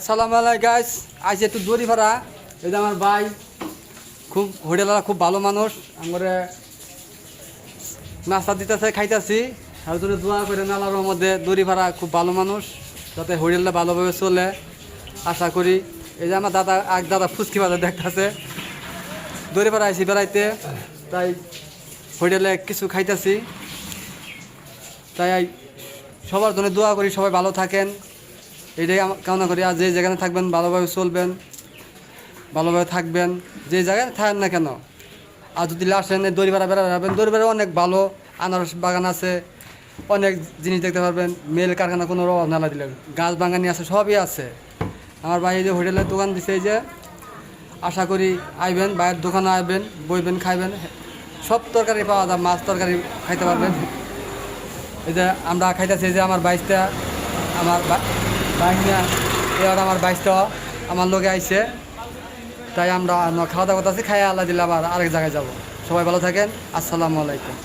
আসসালামু আলাইকুম গাইস, আজ একটু দড়ি ভাড়া। এই যে আমার ভাই খুব হোটেলওয়ালা, খুব ভালো মানুষ। আমরা নাস্তা দিতেছে, খাইতেছি। আর জন্য দোয়া করে নালার মধ্যে দড়ি ভাড়া খুব ভালো মানুষ, যাতে হোটেলটা ভালোভাবে চলে আশা করি। এই যে আমার দাদা ফুচকি বাজার দেখতেছে, দড়ি ভাড়া আইসি বেড়াইতে, তাই হোটেলে কিছু খাইতেছি। তাই সবার জন্য দোয়া করি, সবাই ভালো থাকেন, এটাই কামনা করি। আর যে যেখানে থাকবেন ভালোভাবে চলবেন, ভালোভাবে থাকবেন, যে জায়গায় থাকেন না কেন। আর যদি আসেন দড়িপাড়া বেড়াবেন, দড়িপাড়া অনেক ভালো আনারস বাগান আছে, অনেক জিনিস দেখতে পারবেন। মেল কারখানা কোনো অভাব না দিলে, গাছ বাগানি আছে, সবই আছে। আমার ভাই এই যে হোটেলের দোকান দিছে, এই যে আশা করি আইবেন, বাইরের দোকানে আসবেন, বইবেন, খাইবেন। সব তরকারি পাওয়া যায়, মাছ তরকারি খাইতে পারবেন। এই যে আমরা খাইতেছি, এই যে আমার বাইশটা, আমার বাইক নিয়ে এবার আমার বাইশটা আমার লোকে আইছে। তাই আমরা খাওয়া দাওয়া করতেছি, খাইয়া আল্লাহ দিলে আবার আরেক জায়গায় যাব। সবাই ভালো থাকেন, আসসালামু আলাইকুম।